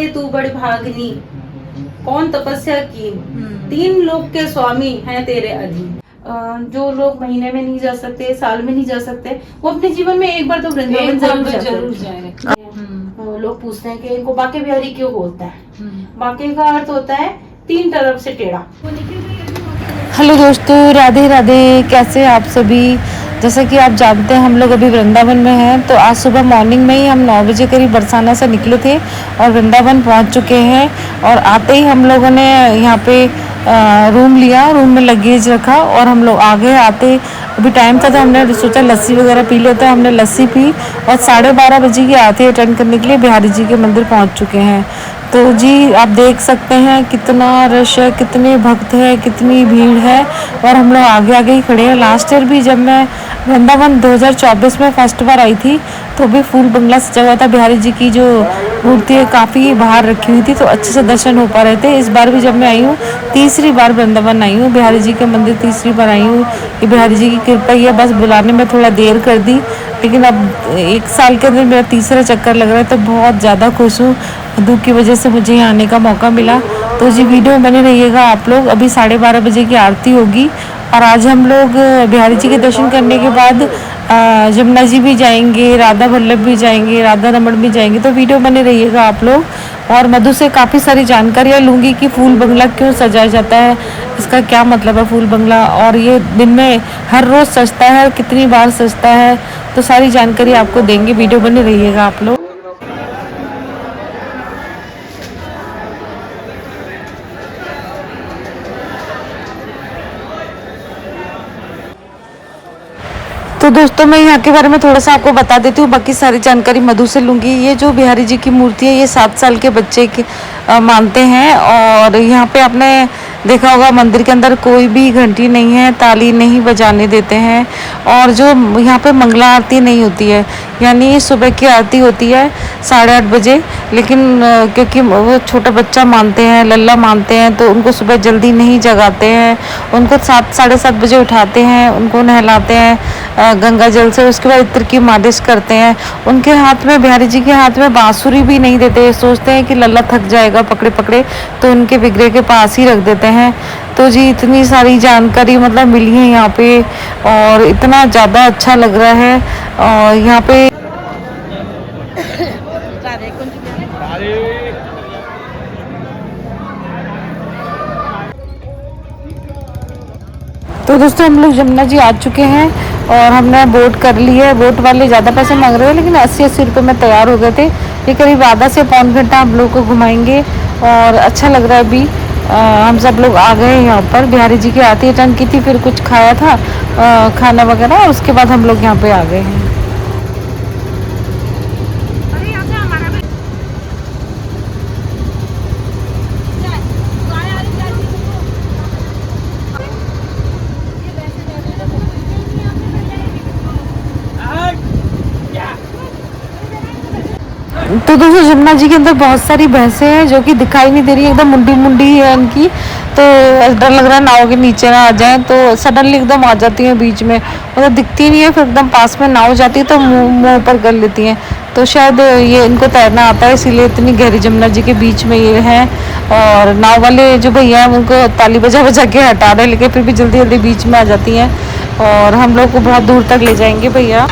तू बड़ी भागनी, कौन तपस्या की, तीन लोक के स्वामी हैं तेरे अधीन। जो लोग महीने में नहीं जा सकते, साल में नहीं जा सकते, वो अपने जीवन में एक बार तो वृंदावन जरूर जाए। लोग पूछते हैं कि इनको बांके बिहारी क्यों बोलता है। बांके का अर्थ होता है तीन तरफ से टेढ़ा। हेलो दोस्तों, राधे राधे। कैसे आप सभी। जैसा कि आप जानते हैं हम लोग अभी वृंदावन में हैं। तो आज सुबह मॉर्निंग में ही हम 9 बजे करीब बरसाना से निकले थे और वृंदावन पहुंच चुके हैं। और आते ही हम लोगों ने यहाँ पे रूम लिया, रूम में लगेज रखा और हम लोग आगे आते अभी टाइम था तो हमने सोचा लस्सी वगैरह पी लेते हैं। हमने लस्सी पी और 12:30 बजे की आरती अटेंड करने के लिए बिहारी जी के मंदिर पहुँच चुके हैं। तो जी आप देख सकते हैं कितना रश है, कितने भक्त हैं, कितनी भीड़ है और हम लोग आगे आगे ही खड़े हैं। लास्ट ईयर भी जब मैं वृंदावन 2024 में फर्स्ट बार आई थी तो भी फूल बंगला सजा हुआ था। बिहारी जी की जो मूर्ति है काफ़ी बाहर रखी हुई थी तो अच्छे से दर्शन हो पा रहे थे। इस बार भी जब मैं आई हूँ, तीसरी बार वृंदावन आई हूँ, बिहारी जी के मंदिर तीसरी बार आई हूँ। ये बिहारी जी की कृपा ही है, बस बुलाने में थोड़ा देर कर दी, लेकिन अब 1 साल के अंदर मेरा तीसरा चक्कर लग रहा है तो बहुत ज़्यादा खुश हूँ। धूप की वजह से मुझे यहाँ आने का मौका मिला। तो जी वीडियो में बने रहिएगा आप लोग। अभी 12:30 बजे की आरती होगी और आज हम लोग बिहारी जी के दर्शन करने के बाद जमुना जी भी जाएंगे, राधा वल्लभ भी जाएंगे, राधा रमण भी जाएंगे। तो वीडियो बने रहिएगा आप लोग। और मधु से काफ़ी सारी जानकारियाँ लूँगी कि फूल बंगला क्यों सजाया जाता है, इसका क्या मतलब है फूल बंगला, और ये दिन में हर रोज़ सजता है, कितनी बार सजता है, तो सारी जानकारी आपको देंगे। वीडियो बने रहिएगा आप लोग। तो दोस्तों मैं यहाँ के बारे में थोड़ा सा आपको बता देती हूँ, बाकी सारी जानकारी मधु से लूँगी। ये जो बिहारी जी की मूर्ति है ये 7 साल के बच्चे की मानते हैं। और यहाँ पे आपने देखा होगा मंदिर के अंदर कोई भी घंटी नहीं है, ताली नहीं बजाने देते हैं। और जो यहाँ पे मंगला आरती नहीं होती है, यानी सुबह की आरती होती है 8:30 बजे, लेकिन क्योंकि वो छोटा बच्चा मानते हैं, लल्ला मानते हैं, तो उनको सुबह जल्दी नहीं जगाते हैं। उनको 7 साढ़े 7 बजे उठाते हैं, उनको नहलाते हैं गंगा जल से, उसके बाद इत्र की मालिश करते हैं। उनके हाथ में, बिहारी जी के हाथ में बांसुरी भी नहीं देते। सोचते हैं कि लल्ला थक जाएगा पकड़े पकड़े, तो उनके विग्रह के पास ही रख देते हैं। तो जी इतनी सारी जानकारी मतलब मिली है यहाँ पे और इतना ज़्यादा अच्छा लग रहा है। और यहाँ पे तो दोस्तों हम लोग जमुना जी आ चुके हैं और हमने बोट कर ली है। बोट वाले ज़्यादा पैसे मांग रहे हैं, लेकिन 80-80 रुपये में तैयार हो गए थे। ये करीब आधा से पौन घंटा हम लोग को घुमाएंगे और अच्छा लग रहा है। अभी हम सब लोग आ गए यहाँ पर। बिहारी जी की आरती अटेंड की थी, फिर कुछ खाया था खाना वगैरह, और उसके बाद हम लोग यहाँ पे आ गए हैं। तो दोस्तों जमुना जी के अंदर बहुत सारी भैंसें हैं जो कि दिखाई नहीं दे रही है, एकदम मुंडी मुंडी है इनकी। तो डर लग रहा है नाव के नीचे ना आ जाए, तो सडनली एकदम आ जाती हैं बीच में, मतलब दिखती नहीं है, फिर एकदम पास में नाव जाती है तो मुंह ऊपर कर लेती हैं। तो शायद ये इनको तैरना आता है, इसीलिए इतनी गहरी जमुना जी के बीच में ये है। और नाव वाले जो भैया हैं उनको ताली बजा बजा के हटा रहे हैं, लेकिन फिर भी जल्दी जल्दी बीच में आ जाती हैं और हम लोग को बहुत दूर तक ले जाएंगे भैया।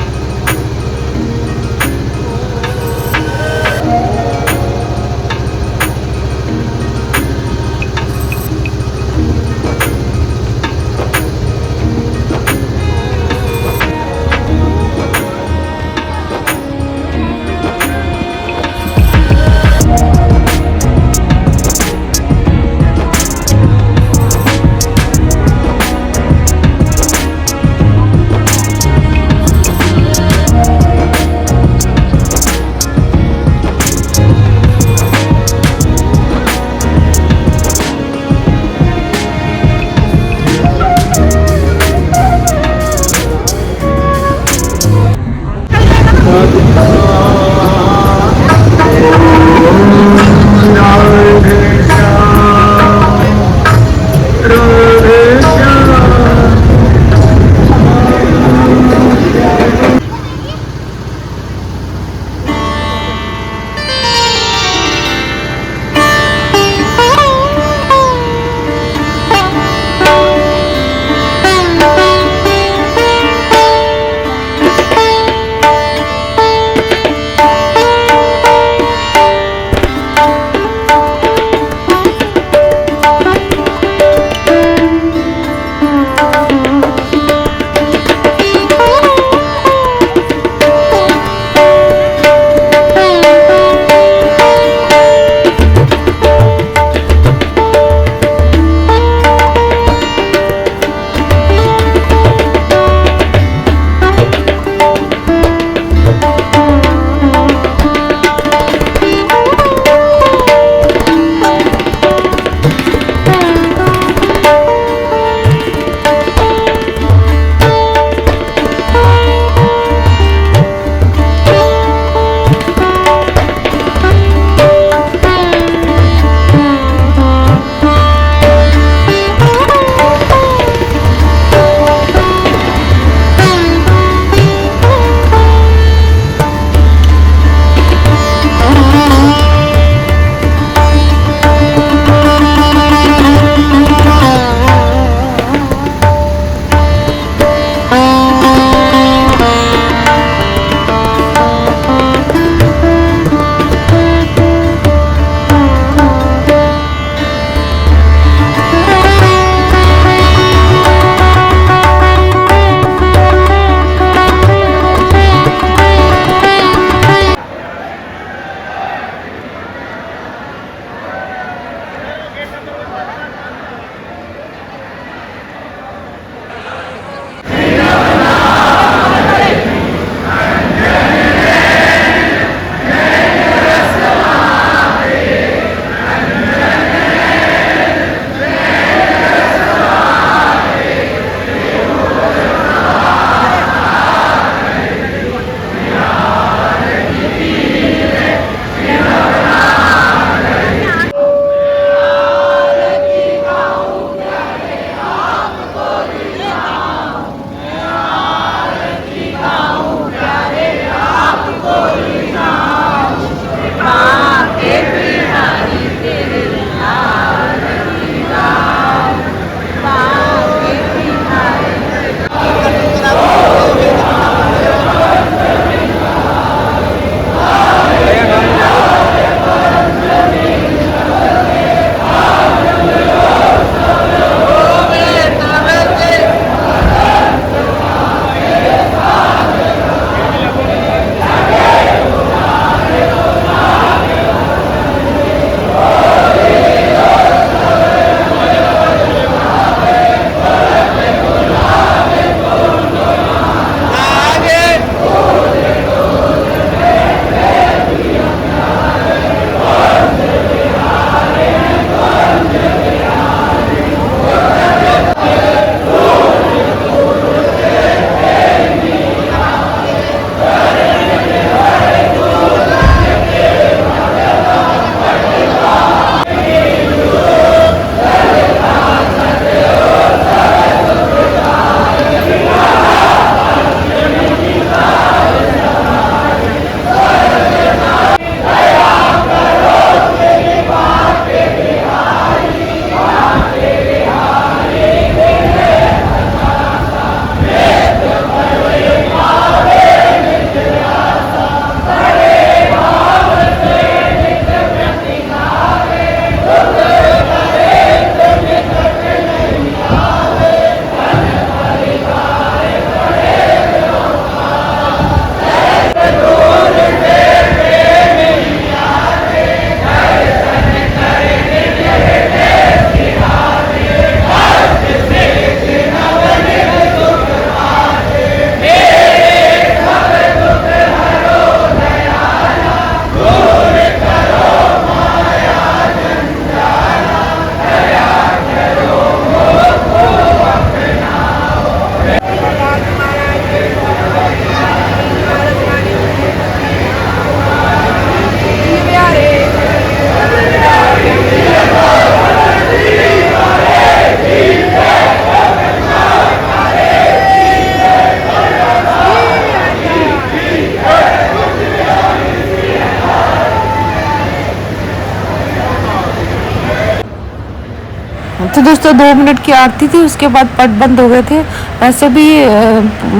तो दोस्तों 2 मिनट की आरती थी, उसके बाद पट बंद हो गए थे। वैसे भी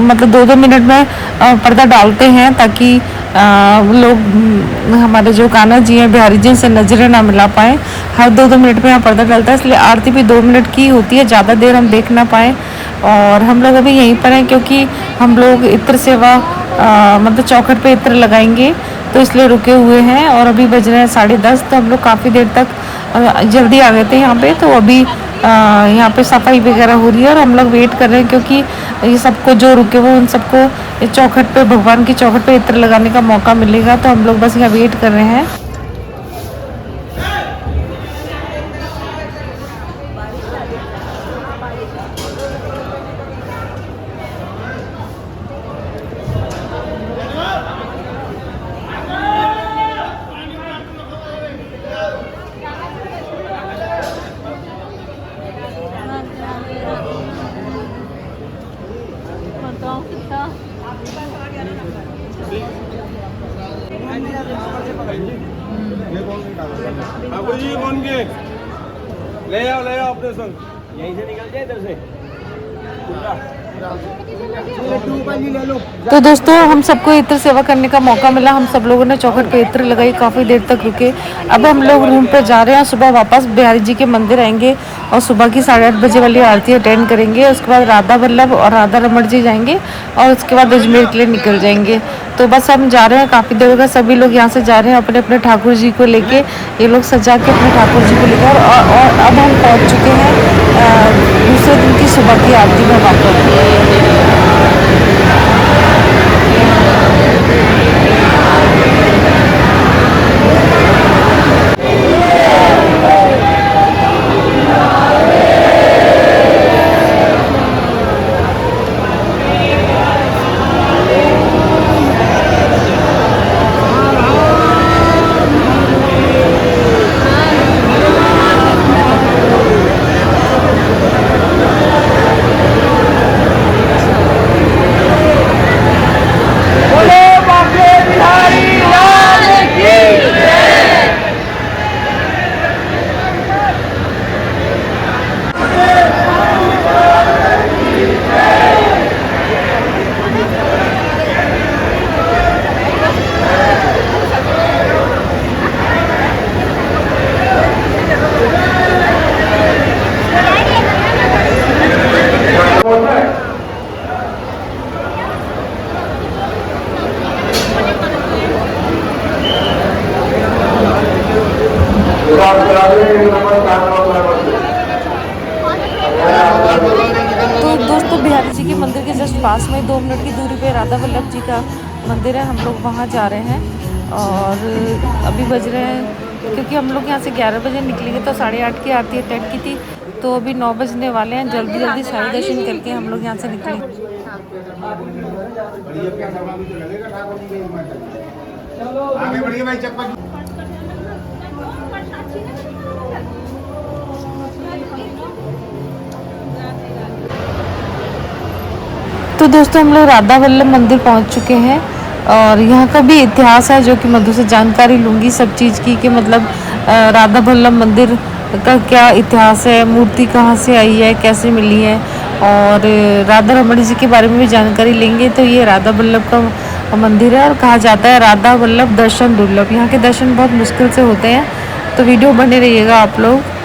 मतलब 2-2 मिनट में पर्दा डालते हैं ताकि लोग हमारे जो कान्हा जी हैं बिहारी जी से नजरें ना मिला पाए। हर 2-2 मिनट में यहाँ पर्दा डालता है, इसलिए आरती भी 2 मिनट की होती है, ज़्यादा देर हम देख ना पाए। और हम लोग अभी यहीं पर हैं क्योंकि हम लोग इत्र सेवा मतलब चौखट पे इत्र लगाएंगे, तो इसलिए रुके हुए हैं। और अभी बज रहे हैं 10:30, तो हम लोग काफ़ी देर तक जल्दी आ गए थे यहाँ पे। तो अभी यहाँ पे सफाई वगैरह हो रही है और हम लोग वेट कर रहे हैं क्योंकि ये सबको जो रुके हुए उन सबको चौखट पे, भगवान की चौखट पे इत्र लगाने का मौका मिलेगा। तो हम लोग बस यहाँ वेट कर रहे हैं। बाबू जी कौन के ले आओ अपने संग, यहीं से निकल जाए इधर से। तो दोस्तों हम सबको इत्र सेवा करने का मौका मिला, हम सब लोगों ने चौखट पे इत्र लगाई, काफ़ी देर तक रुके। अब हम लोग रूम पे जा रहे हैं, सुबह वापस बिहारी जी के मंदिर आएंगे और सुबह की 8:30 बजे वाली आरती अटेंड करेंगे। उसके बाद राधा वल्लभ और राधा रमण जी जाएंगे और उसके बाद अजमेर के लिए निकल जाएंगे। तो बस हम जा रहे हैं, काफ़ी देर होगा, सभी लोग यहाँ से जा रहे हैं अपने अपने ठाकुर जी को लेके। ये लोग सजा के अपने ठाकुर जी को लेकर और अब हम पहुँच चुके हैं दूसरे दिन की सुबह की आरती में वापस। तो दोस्तों बिहारी जी के मंदिर के जस्ट पास में 2 मिनट की दूरी पे राधा वल्लभ जी का मंदिर है, हम लोग वहाँ जा रहे हैं। और अभी बज रहे हैं, क्योंकि हम लोग यहाँ से 11 बजे निकलेंगे तो 8:30 की आरती अटेंड की थी, तो अभी 9 बजने वाले हैं। जल्दी जल्दी सारे दर्शन करके हम लोग यहाँ से निकलेंगे। तो दोस्तों हम लोग राधा वल्लभ मंदिर पहुंच चुके हैं और यहाँ का भी इतिहास है जो कि मधु से जानकारी लूँगी सब चीज़ की, कि मतलब राधा वल्लभ मंदिर का क्या इतिहास है, मूर्ति कहाँ से आई है, कैसे मिली है, और राधा रमण जी के बारे में भी जानकारी लेंगे। तो ये राधा वल्लभ का मंदिर है और कहा जाता है राधा वल्लभ दर्शन दुर्लभ, यहाँ के दर्शन बहुत मुश्किल से होते हैं। तो वीडियो बने रहिएगा आप लोग।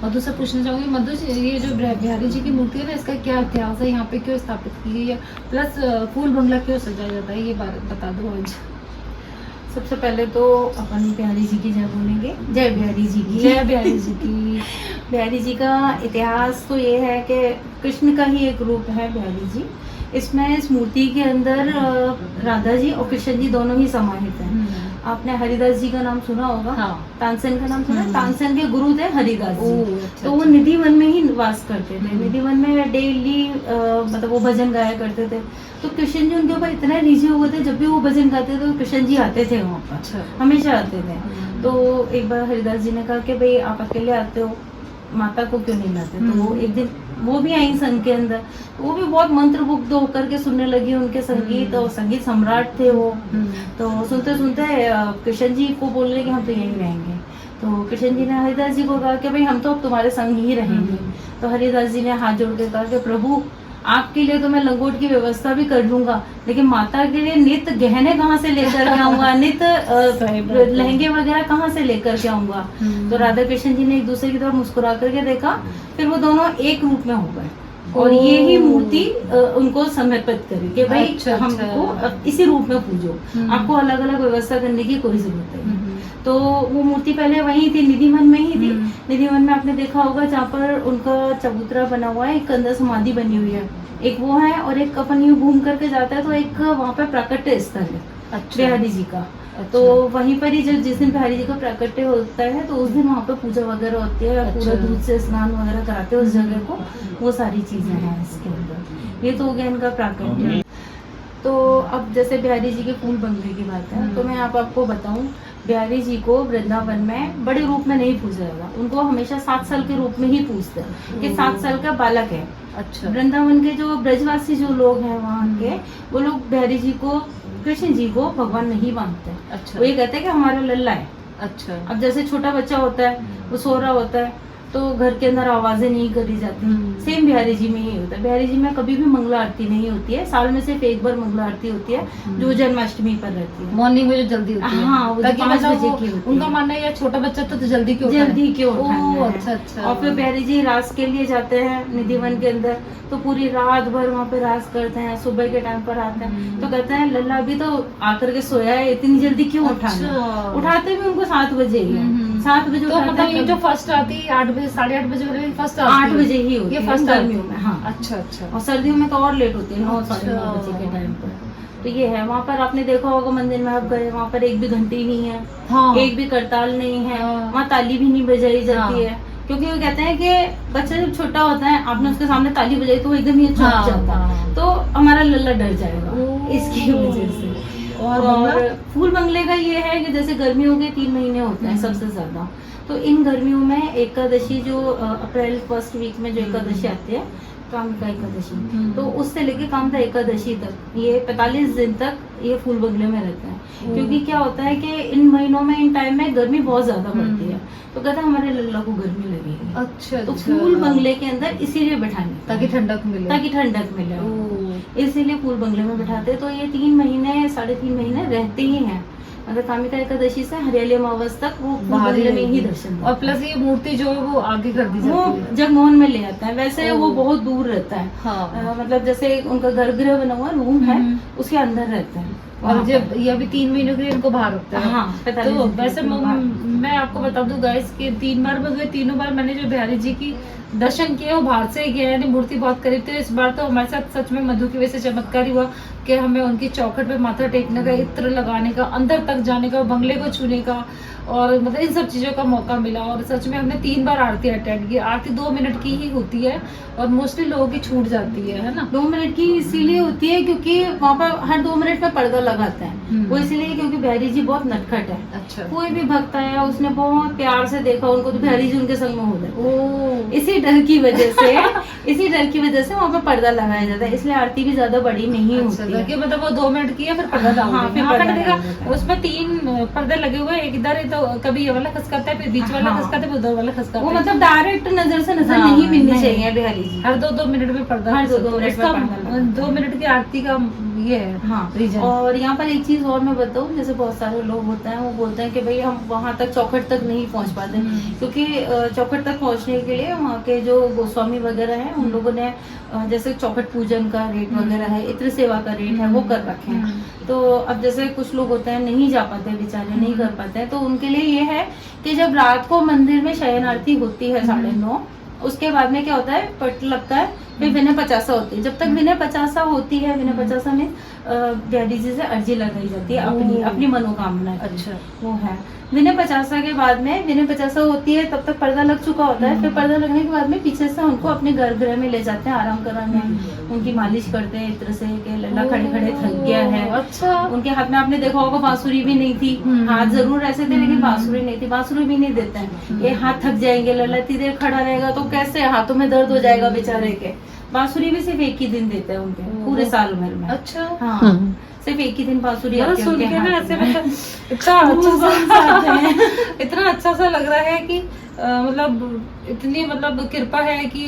और दूसरा पूछना चाहूंगी मधु जी, ये जो बिहारी जी की मूर्ति है ना, इसका क्या इतिहास है, यहाँ पे क्यों स्थापित की गई है, प्लस फूल बंगला क्यों सजाया जाता है, ये बात बता दो आज। सबसे पहले तो अपन बिहारी जी की जय बोलेंगे, जय बिहारी जी की। जय बिहारी जी की। बिहारी जी का इतिहास तो ये है कि कृष्ण का ही एक रूप है बिहारी जी। इसमें इस मूर्ति के अंदर राधा जी और कृष्ण जी दोनों ही समाहित हैं। आपने हरिदास जी का नाम सुना होगा। हाँ। तानसेन का नाम सुना। तानसेन के गुरु थे हरिदास जी। अच्छा, तो वो निधि वन में ही वास करते थे। निधि वन में डेली मतलब वो भजन गाया करते थे। तो कृष्ण जी उनके ऊपर इतने रिझे हुए थे, जब भी वो भजन गाते थे तो कृष्ण जी आते थे वहाँ पर। अच्छा। हमेशा आते थे। तो एक बार हरिदास जी ने कहा कि भाई आप अकेले आते हो, माता को क्यों नहीं लाते। तो वो एक दिन वो भी आई संघ के अंदर, वो भी बहुत मंत्रमुग्ध होकर के सुनने लगी उनके संगीत, और संगीत सम्राट थे वो। तो सुनते सुनते कृष्ण जी को बोल रहे कि हम तो यहीं रहेंगे। तो कृष्ण जी ने हरिदास जी को कहा कि भाई हम तो अब तुम्हारे संग ही रहेंगे। तो हरिदास जी ने हाथ जोड़ के कहा कि प्रभु आपके लिए तो मैं लंगोट की व्यवस्था भी कर लूंगा, लेकिन माता के लिए नित गहने कहाँ से लेकर के आऊंगा, नित लहंगे वगैरह कहाँ से लेकर के आऊंगा। तो राधा कृष्ण जी ने एक दूसरे की तरफ मुस्कुरा करके देखा, फिर वो दोनों एक रूप में हो गए और ये ही मूर्ति उनको समर्पित करी कि भाई अच्छा, हमको अब इसी रूप में पूजो, आपको अलग अलग व्यवस्था करने की कोई जरूरत नहीं। तो वो मूर्ति पहले वहीं थी, निधि वन में ही थी। निधि वन में आपने देखा होगा जहाँ पर उनका चबूतरा बना हुआ है, एक अंदर समाधि बनी हुई है, एक वो है, और एक अपन यूं घूम करके जाता है तो एक वहाँ पे प्राकट्य स्थल है। अच्छा। बिहारी जी का। तो वहीं पर ही जब जिस दिन बिहारी जी का प्राकट्य होता है तो उस दिन वहाँ पे पूजा वगैरह होती है। अच्छा। पूरा दूध से स्नान वगैरह कराते हैं उस जगह को। वो सारी चीजें हैं इसके अंदर। ये तो हो गया इनका प्राकट्य। तो अब जैसे बिहारी जी के फूल बंगले की बात है, तो मैं आपको बताऊं, बिहारी जी को वृंदावन में बड़े रूप में नहीं पूजा जाएगा, उनको हमेशा 7 साल के रूप में ही पूजते हैं कि 7 साल का बालक है। अच्छा। वृंदावन के जो ब्रजवासी जो लोग हैं वहाँ के, वो लोग बिहारी जी को, कृष्ण जी को भगवान नहीं मानते। अच्छा। वो ये कहते हैं कि हमारा लल्ला है। अच्छा। अब जैसे छोटा बच्चा होता है, वो सो रहा होता है तो घर के अंदर आवाजें नहीं करी जाती। सेम बिहारी जी में ही होता है। बिहारी जी में कभी भी मंगला आरती नहीं होती है, साल में सिर्फ एक बार मंगला आरती होती है जो जन्माष्टमी पर रहती है, मॉर्निंग में जो जल्दी होती है। हाँ, वो ताकि 5 मतलब बजे वो- की होती उनका है। मानना है या छोटा बच्चा तो जल्दी क्यों उठाए? जल्दी क्यों उठाना है। अच्छा अच्छा। और फिर बिहारी जी रास के लिए जाते हैं निधि वन के अंदर, तो पूरी रात भर वहाँ पे रास करते हैं, सुबह के टाइम पर आते हैं तो कहते हैं लल्ला अभी तो आकर के सोया है, इतनी जल्दी क्यों उठाना। अच्छा। उठाते भी उनको 7 बजे ही है। 7 बजे तो उठाते मतलब हैं ये तब- जो फर्स्ट आती है 8 बजे 8:30 बजे वाली फर्स्ट आती 8 बजे ही होती ये है फर्स्ट गर्मियों में। हाँ। अच्छा अच्छा। और सर्दियों में तो और लेट होती है, 9 साढ़े 9 अच्छा। बजे के टाइम पर। तो ये है, वहाँ पर आपने देखा होगा मंदिर में आप गए, वहाँ पर एक भी घंटी नहीं है, हाँ। एक भी करताल नहीं है, हाँ। वहाँ ताली भी नहीं बजाई जाती हाँ। है, क्योंकि वो कहते हैं कि बच्चा जब छोटा होता है, आपने उसके सामने ताली बजाई तो वो एकदम ही चौंक हाँ, जाता है, हाँ। तो हमारा लल्ला डर जाएगा ओह। इसकी वजह से। और और फूल बंगले का ये है कि जैसे गर्मियों के 3 महीने होते हैं सबसे ज्यादा, तो इन गर्मियों में एकादशी जो अप्रैल फर्स्ट वीक में जो एकादशी आती है, कामिका एकादशी, तो उससे लेके कामिका एकादशी तक ये 45 दिन तक ये फूल बंगले में रहते हैं। क्योंकि क्या होता है कि इन महीनों में, इन टाइम में गर्मी बहुत ज्यादा पड़ती है, तो कहते हैं हमारे लल्ला को गर्मी लगेगी, अच्छा तो अच्छा। फूल बंगले के अंदर इसीलिए बैठाने, ताकि ठंडक मिले। ताकि ठंडक मिले, ओह। इसीलिए फूल बंगले में बैठाते हैं। तो ये 3 महीने 3.5 महीने रहते ही हैं, मतलब कामिका एकादशी से हरियाली अमावस तक वो फूल बाहर ही बंगले में ही रहेगी। दर्शन और प्लस ये मूर्ति जो है वो आगे कर दी वो जाती है। जगमोहन में ले आता है। वैसे ओह। वो बहुत दूर रहता है, हाँ। मतलब जैसे उनका गर्भगृह बना हुआ रूम है, उसके अंदर रहता है। और वहाँ जब पर। ये अभी 3 महीनों के लिए इनको बाहर रखते हैं। हाँ, 45 तो दिन के वैसे लिए बाहर। मैं आपको बता दूं गाइस कि 3 बार मैं गई, तीनों बार मैंने जो बिहारी जी की दर्शन किए वो बाहर से ही किया, यानी मूर्ति बहुत करीब थी। इस बार तो हमारे साथ सच में मधु की वजह से चमत्कार ही हुआ कि हमें उनकी चौखट पे माथा टेकने का, इत्र लगाने का, अंदर तक जाने का, बंगले को छूने का, और मतलब इन सब चीज़ों का मौका मिला। और सच में हमने 3 बार आरती अटेंड की। आरती 2 मिनट की ही होती है और मोस्टली लोगों की छूट जाती है ना। 2 मिनट की इसीलिए होती है क्योंकि वहाँ पर हर 2 मिनट में पर्दा लगाता है। वो इसलिए क्योंकि बिहारी जी बहुत नटखट है। अच्छा। कोई भी भक्त आया, उसने बहुत प्यार से देखा उनको, तो बिहारी जी उनके संग में हो गए। ओह। इसी डर की वजह से वहाँ पर पर्दा लगाया जाता है, इसलिए आरती भी ज्यादा बड़ी नहीं अच्छा, होती है। कि मतलब वो 2 मिनट की है फिर पर्दा डाल हाँ, देंगे। फिर हाँ, पर्दा मैंने डाल देखा देते हैं। उसमें 3 पर्दे लगे हुए हैं, एक इधर है तो कभी ये वाला खसकाता है, फिर बीच वाला हाँ। खसकाता है, फिर उधर वाला खसकाता वो है। मतलब डायरेक्ट नजर से नजर हाँ, नहीं मिलनी नहीं। चाहिए बिहारी जी। हर 2-2 मिनट में पर्दा हर खसकता 2-2 है। मिनट में उसका पर्दा लगता है। 2 मिनट की आरती का ये है हाँ रीजन। और यहाँ पर एक चीज और मैं बताऊँ, जैसे बहुत सारे लोग होते हैं वो बोलते हैं कि भाई हम वहाँ तक चौखट तक नहीं पहुँच पाते, क्योंकि चौखट तक पहुँचने के लिए वहाँ के जो गोस्वामी वगैरह हैं उन लोगों ने जैसे चौखट पूजन का रेट वगैरह है, इत्र सेवा का रेट है, वो कर रखे हैं। तो अब जैसे कुछ लोग होते हैं नहीं जा पाते बेचारे, नहीं कर पाते हैं, तो उनके लिए ये है कि जब रात को मंदिर में शयन आरती होती है 9:30, उसके बाद में क्या होता है, पट लगता है, फिर विनय पचासा होती है। जब तक विनय पचासा होती है, विनय पचासा में डैडी जी से अर्जी लगाई जाती है अपनी अपनी मनोकामना की। अच्छा वो है विनय पचासा के बाद में, विनय पचासा होती है तब तक पर्दा लग चुका होता है, फिर पर्दा लगने के बाद में पीछे से उनको अपने गर्भगृह में ले जाते हैं आराम कराने, उनकी मालिश करते हैं इत्र से कि लल्ला खड़े खड़े थक गया है। अच्छा उनके हाथ में आपने देखा होगा बांसुरी भी नहीं थी, हाथ जरूर ऐसे थे लेकिन बांसुरी नहीं थी, बांसुरी भी नहीं देते हैं, ये हाथ थक जाएंगे, लल्ला इतनी देर खड़ा रहेगा तो कैसे हाथों में दर्द हो जाएगा बेचारे के। बांसुरी भी सिर्फ एक ही दिन देते हैं उनके पूरे साल भर में। अच्छा हाँ सिर्फ एक ही दिन बांसुरी आती है सुन उनके के ना हाथ ऐसे में। मतलब इतना अच्छा सा इतना अच्छा सा लग रहा है कि मतलब इतनी मतलब कृपा है कि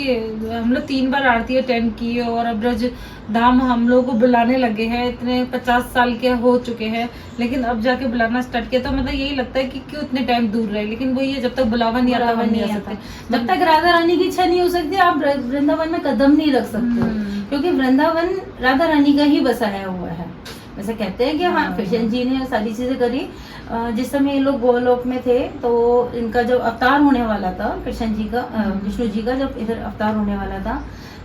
हम लोग 3 बार आरती अटेंड की और अब ब्रज धाम हम लोग को बुलाने लगे हैं, इतने 50 साल के हो चुके हैं, लेकिन अब जाके बुलाना स्टार्ट किया तो मतलब यही लगता है कि क्यों इतने टाइम दूर रहे, लेकिन वो ये जब तक बुलावा नहीं आता हम नहीं आ सकते। जब तक राधा रानी की इच्छा नहीं हो सकती आप वृंदावन में कदम नहीं रख सकते, क्योंकि वृंदावन राधा रानी का ही बसाया हुआ है। वैसे कहते हैं कि हाँ कृष्ण जी ने सारी चीजें करी। जिस समय ये लोग गोलोक में थे तो इनका जब अवतार होने वाला था, कृष्ण जी का विष्णु जी का जब इधर अवतार होने वाला था,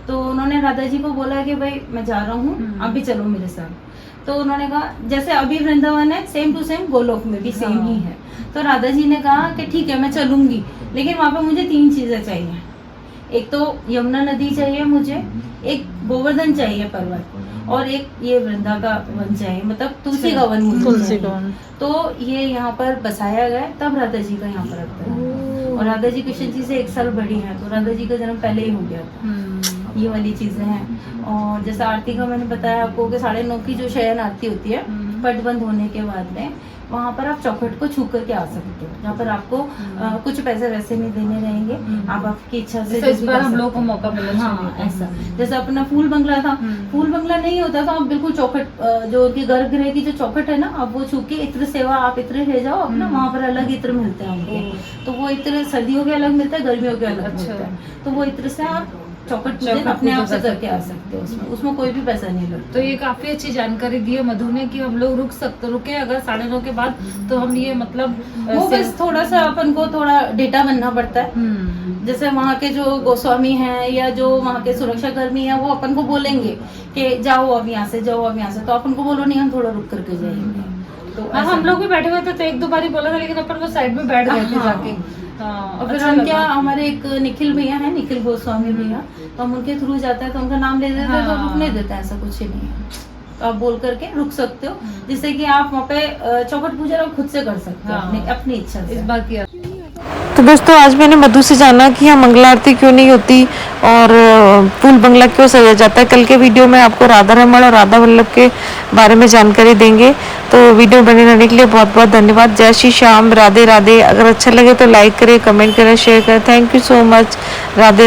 तो उन्होंने राधा जी को बोला कि भाई मैं जा रहा हूँ, आप भी चलो मेरे साथ। तो उन्होंने कहा जैसे अभी वृंदावन है सेम टू सेम गोलोक में भी सेम ही है। तो राधा जी ने कहा कि ठीक है मैं चलूंगी, लेकिन वहां पे मुझे 3 चीजें चाहिए। एक तो यमुना नदी चाहिए मुझे, एक गोवर्धन चाहिए पर्वत, और एक ये वृंदा का वन चाहिए, मतलब तुलसी का वन मुझे चाहिए। तो ये यहाँ पर बसाया गया, तब राधा जी का यहाँ पर अवतार हुआ। और राधा जी कृष्ण जी से 1 साल बड़ी हैं, तो राधा जी का जन्म पहले ही हो गया था। ये वाली चीजें हैं। और जैसे आरती का मैंने बताया आपको कि 9:30 की जो शयन आरती होती है, पट बंद होने के बाद में वहाँ पर आप चौखट को छू करके आ सकते हो, जहाँ पर आपको कुछ पैसे वैसे नहीं देने रहेंगे, आप आपकी इच्छा से इस बार हम लोग को मौका मिला। हाँ ऐसा जैसे अपना फूल बंगला था, फूल बंगला नहीं होता तो आप बिल्कुल चौखट जो उनकी गर्भगृह की जो चौखट है ना, आप वो छू के इत्र सेवा आप इत्र ले जाओ अपना, वहाँ पर अलग इत्र मिलते हैं उनके। तो वो इत्र सर्दियों के अलग मिलता है, गर्मियों के अलग मिलता है। तो वो इत्र से आप चौखट पूजन अपने आप से करके आ सकते हो, उसमें कोई भी पैसा नहीं लगता। तो ये काफी अच्छी जानकारी दी है मधु ने कि हम लोग रुके अगर 9:30 के बाद, तो हम ये मतलब वो बस थोड़ा सा अपन को थोड़ा डेटा बनना पड़ता है। जैसे वहाँ के जो गोस्वामी हैं या जो वहाँ के सुरक्षा कर्मी हैं, वो अपन को बोलेंगे कि जाओ अब यहाँ से, जाओ अब यहाँ से, तो अपन को बोलो नहीं हम थोड़ा रुक करके जाएंगे। तो हम लोग भी बैठे हुए थे तो 1-2 बार ही बोला था, लेकिन अपन वो साइड में बैठ गए थे जाके। और फिर हम क्या, हमारे एक निखिल भैया हैं, निखिल गोस्वामी भैया, तो हम उनके थ्रू जाते हैं तो उनका नाम ले देते हैं, तो रुकने देते हैं, ऐसा कुछ ही नहीं है। तो आप बोल करके रुक सकते हो, जिससे कि आप वहाँ पे चौखट पूजन आप खुद से कर सकते हो अपनी इच्छा से। इस बार किया। तो दोस्तों आज मैंने मधु से जाना कि यहाँ मंगला आरती क्यों नहीं होती और फूल बंगला क्यों सजा जाता है। कल के वीडियो में आपको राधा रमण और राधा वल्लभ के बारे में जानकारी देंगे। तो वीडियो बने रहने के लिए बहुत बहुत धन्यवाद। जय श्री श्याम, राधे राधे। अगर अच्छा लगे तो लाइक करें, कमेंट करें, शेयर करें। Thank you so much. Radhe Radhe.